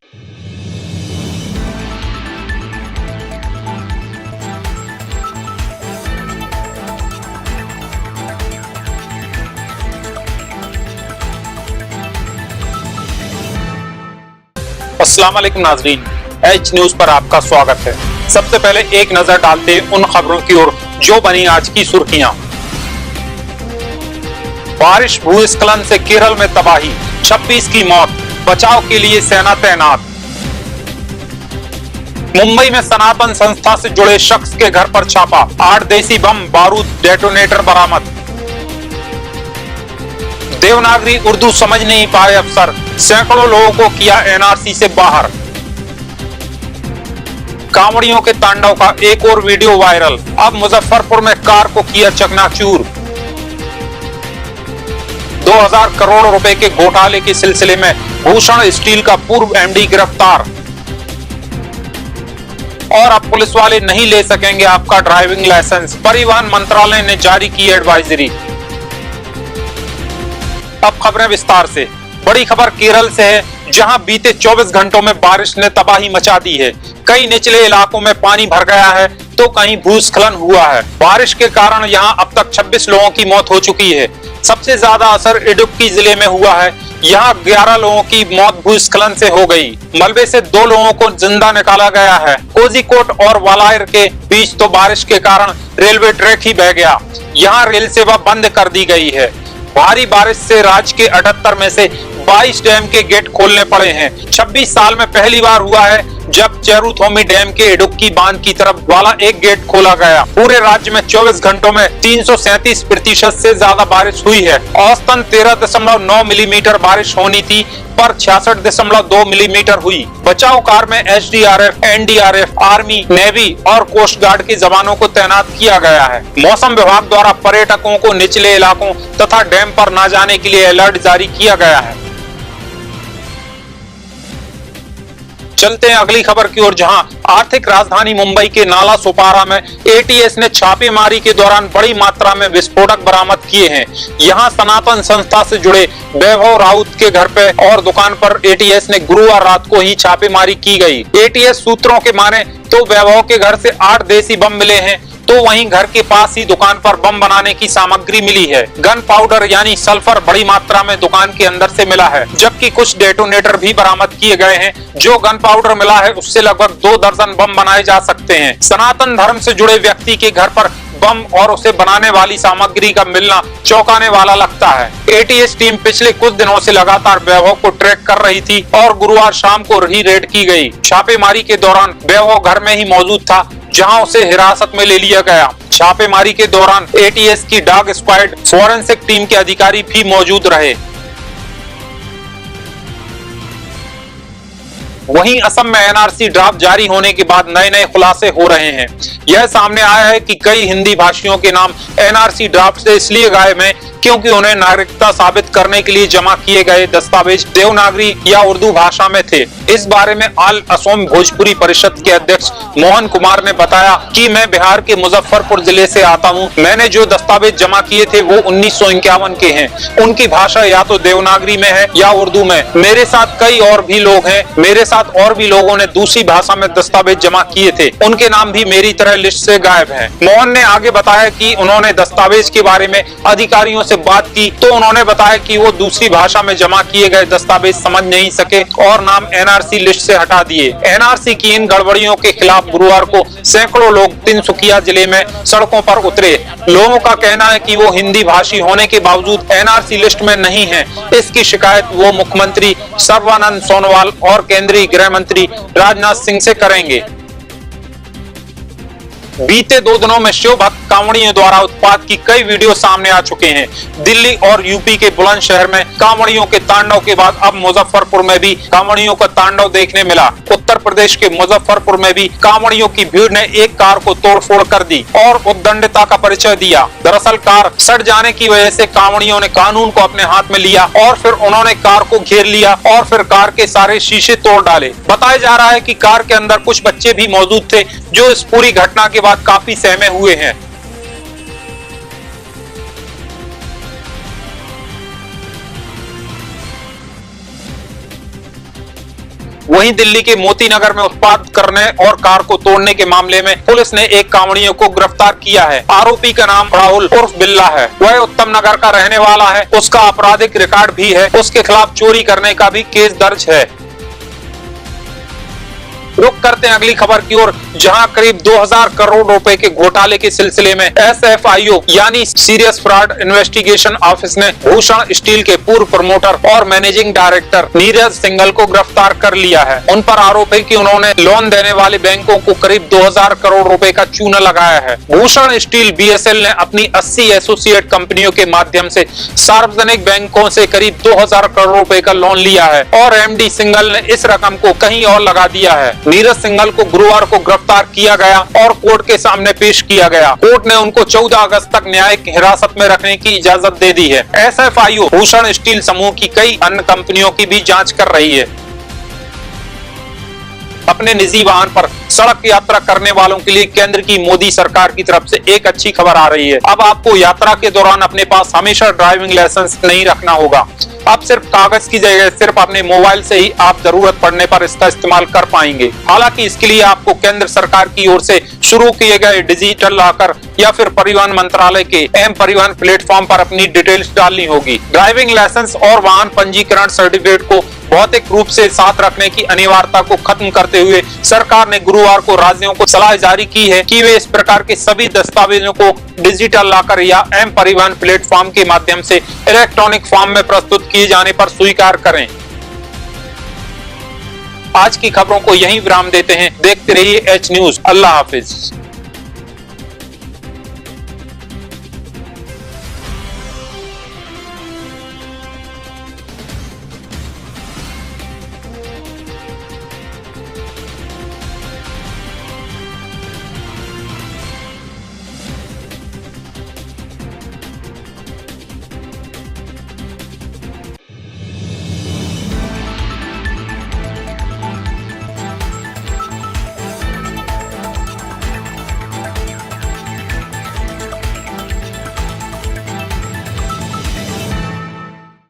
अस्सलाम वालेकुम नाजरीन, एच न्यूज पर आपका स्वागत है। सबसे पहले एक नजर डालते हैं उन खबरों की ओर जो बनी आज की सुर्खियां। बारिश भूस्खलन से केरल में तबाही, 26 की मौत, बचाव के लिए सेना तैनात। मुंबई में सनातन संस्था से जुड़े शख्स के घर पर छापा, 8 देसी बम बारूद डेटोनेटर बरामद। देवनागरी उर्दू समझ नहीं पाए अफसर, सैकड़ों लोगों को किया एनआरसी से बाहर। कांवड़ियों के तांडव का एक और वीडियो वायरल, अब मुजफ्फरपुर में कार को किया चकनाचूर। 2000 करोड़ रुपए के घोटाले के सिलसिले में भूषण स्टील का पूर्व एमडी गिरफ्तार। और अब पुलिस वाले नहीं ले सकेंगे आपका ड्राइविंग लाइसेंस, परिवहन मंत्रालय ने जारी की एडवाइजरी। अब खबरें विस्तार से। बड़ी खबर केरल से है, जहां बीते 24 घंटों में बारिश ने तबाही मचा दी है। कई निचले इलाकों में पानी भर गया है तो कहीं भूस्खलन हुआ है। बारिश के कारण यहां अब तक 26 लोगों की मौत हो चुकी है। सबसे ज्यादा असर इडुक्की जिले में हुआ है। यहां 11 लोगों की मौत भूस्खलन से हो गई। मलबे से 2 लोगों को जिंदा निकाला गया है। कोझिकोड और वालायर के बीच तो बारिश के कारण रेलवे ट्रैक ही बह गया। यहाँ रेल सेवा बंद कर दी गई है। भारी बारिश से राज्य के 78 में से 22 डैम के गेट खोलने पड़े हैं। 26 साल में पहली बार हुआ है जब चेरुथोमी डैम के इडुक्की बांध की तरफ वाला एक गेट खोला गया। पूरे राज्य में 24 घंटों में 337% से ज्यादा बारिश हुई है। औसतन 13.9 मिलीमीटर बारिश होनी थी, पर 66.2 मिलीमीटर हुई। बचाव कार्य में एसडीआरएफ, एनडीआरएफ, आर्मी, नेवी और कोस्ट गार्ड के जवानों को तैनात किया गया है। मौसम विभाग द्वारा पर्यटकों को निचले इलाकों तथा डैम पर न जाने के लिए अलर्ट जारी किया गया है। चलते हैं अगली खबर की ओर, जहां आर्थिक राजधानी मुंबई के नाला सोपारा में एटीएस ने छापेमारी के दौरान बड़ी मात्रा में विस्फोटक बरामद किए हैं। यहां सनातन संस्था से जुड़े वैभव राउत के घर पे और दुकान पर एटीएस ने गुरुवार रात को ही छापेमारी की गई। एटीएस सूत्रों के माने तो वैभव के घर से 8 देसी बम मिले हैं, तो वहीं घर के पास ही दुकान पर बम बनाने की सामग्री मिली है। गन पाउडर यानी सल्फर बड़ी मात्रा में दुकान के अंदर से मिला है, जबकि कुछ डेटोनेटर भी बरामद किए गए हैं। जो गन पाउडर मिला है उससे लगभग 2 दर्जन बम बनाए जा सकते हैं। सनातन धर्म से जुड़े व्यक्ति के घर पर बम और उसे बनाने वाली सामग्री का मिलना चौंकाने वाला लगता है। एटीएस टीम पिछले कुछ दिनों से लगातार वैभव को ट्रैक कर रही थी और गुरुवार शाम को ही रेड की गई। छापेमारी के दौरान वैभव घर में ही मौजूद था, जहां उसे हिरासत में ले लिया गया। छापेमारी के दौरान एटीएस की डॉग स्क्वाड, फोरेंसिक टीम के अधिकारी भी मौजूद रहे। वहीं असम में एनआरसी ड्राफ्ट जारी होने के बाद नए खुलासे हो रहे हैं। यह सामने आया है कि कई हिंदी भाषियों के नाम एनआरसी ड्राफ्ट से इसलिए गायब हैं क्योंकि उन्हें नागरिकता साबित करने के लिए जमा किए गए दस्तावेज देवनागरी या उर्दू भाषा में थे। इस बारे में ऑल असम भोजपुरी परिषद के अध्यक्ष मोहन कुमार ने बताया कि मैं बिहार के मुजफ्फरपुर जिले से आता हूं। मैंने जो दस्तावेज जमा किए थे वो 1951 के हैं। उनकी भाषा या तो देवनागरी में है या उर्दू में। मेरे साथ कई और भी लोग हैं। मेरे साथ और भी लोगों ने दूसरी भाषा में दस्तावेज जमा किए थे। उनके नाम भी मेरी तरह लिस्ट से गायब हैं। मोहन ने आगे बताया कि उन्होंने दस्तावेज के बारे में अधिकारियों से बात की तो उन्होंने बताया कि वो दूसरी भाषा में जमा किए गए दस्तावेज समझ नहीं सके और नाम एनआरसी लिस्ट से हटा दिए। एनआरसी की इन गड़बड़ियों के खिलाफ गुरुवार को सैकड़ों लोग तिनसुकिया जिले में सड़कों पर उतरे। लोगों का कहना है कि वो हिंदी भाषी होने के बावजूद एनआरसी लिस्ट में नहीं है। इसकी शिकायत वो मुख्यमंत्री सर्बानंद सोनोवाल और केंद्रीय गृह मंत्री राजनाथ सिंह से करेंगे। बीते 2 दिनों में शिव भक्त कांवड़ियों द्वारा उत्पात की कई वीडियो सामने आ चुके हैं। दिल्ली और यूपी के बुलंदशहर में कांवड़ियों के तांडव के बाद अब मुजफ्फरपुर में भी कांवड़ियों का तांडव देखने मिला। उत्तर प्रदेश के मुजफ्फरपुर में भी कांवड़ियों की भीड़ ने एक कार को तोड़फोड़ कर दी और उद्दंडता का परिचय दिया। दरअसल कार सड़ जाने की वजह से कांवड़ियों ने कानून को अपने हाथ में लिया और फिर उन्होंने कार को घेर लिया और फिर कार के सारे शीशे तोड़ डाले। बताया जा रहा है कि कार के अंदर कुछ बच्चे भी मौजूद थे जो इस पूरी घटना के बाद काफी सहमे हुए हैं। वहीं दिल्ली के मोती नगर में उत्पात करने और कार को तोड़ने के मामले में पुलिस ने एक कांवड़ियों को गिरफ्तार किया है। आरोपी का नाम राहुल उर्फ बिल्ला है। वह उत्तम नगर का रहने वाला है। उसका आपराधिक रिकॉर्ड भी है। उसके खिलाफ चोरी करने का भी केस दर्ज है। रुक करते हैं अगली खबर की ओर, जहां करीब 2000 करोड़ रुपए के घोटाले के सिलसिले में SFIO यानी सीरियस फ्रॉड इन्वेस्टिगेशन ऑफिस ने भूषण स्टील के पूर्व प्रमोटर और मैनेजिंग डायरेक्टर नीरज सिंघल को गिरफ्तार कर लिया है। उन पर आरोप है कि उन्होंने लोन देने वाले बैंकों को करीब 2000 करोड़ रुपए का चूना लगाया है। भूषण स्टील BSL ने अपनी 80 एसोसिएट कंपनियों के माध्यम से सार्वजनिक बैंकों से करीब 2000 करोड़ रुपए का लोन लिया है और MD सिंघल ने इस रकम को कहीं और लगा दिया है। नीरज सिंघल को गुरुवार को गिरफ्तार किया गया और कोर्ट के सामने पेश किया गया। कोर्ट ने उनको 14 अगस्त तक न्यायिक हिरासत में रखने की इजाजत दे दी है। SFIO भूषण स्टील समूह की कई अन्य कंपनियों की भी जांच कर रही है। अपने निजी वाहन पर सड़क यात्रा करने वालों के लिए केंद्र की मोदी सरकार की तरफ से एक अच्छी खबर आ रही है। अब आपको यात्रा के दौरान अपने पास हमेशा ड्राइविंग लाइसेंस नहीं रखना होगा। अब सिर्फ कागज की जगह सिर्फ अपने मोबाइल से ही आप जरूरत पड़ने पर इसका इस्तेमाल कर पाएंगे। हालांकि इसके लिए आपको केंद्र सरकार की ओर से शुरू किए गए डिजिटल लॉकर या फिर परिवहन मंत्रालय के एम परिवहन प्लेटफॉर्म पर अपनी डिटेल्स डालनी होगी। ड्राइविंग लाइसेंस और वाहन पंजीकरण सर्टिफिकेट को भौतिक रूप से साथ रखने की अनिवार्यता को खत्म करते हुए सरकार ने गुरुवार को राज्यों को सलाह जारी की है कि वे इस प्रकार के सभी दस्तावेजों को डिजिटल लॉकर या एम परिवहन प्लेटफॉर्म के माध्यम से इलेक्ट्रॉनिक फॉर्म में प्रस्तुत किए जाने पर स्वीकार करें। आज की खबरों को यहीं विराम देते हैं। देखते रहिए H न्यूज। अल्लाह हाफिज।